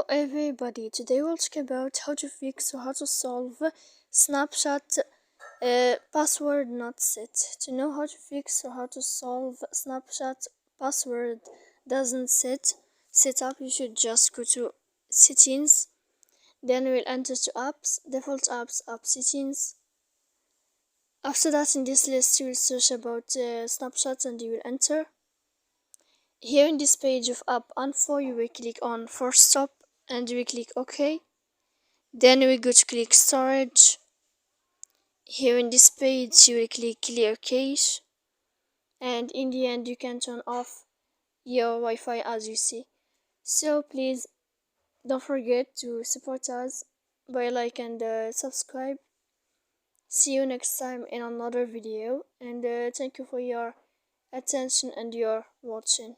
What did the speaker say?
Hello everybody, today we'll talk about how to fix or how to solve Snapchat password not set. To know how to fix or how to solve Snapchat password doesn't set up, you should just go to settings, then we'll enter to apps, default apps, app settings. After that, in this list you will search about Snapchat and you will enter. Here in this page of app info, you will click on force stop and we click OK. Then we go to click storage. Here in this page you will click clear cache, and in the end you can turn off your Wi-Fi as you see. So please don't forget to support us by like and subscribe. See you next time in another video, and thank you for your attention and your watching.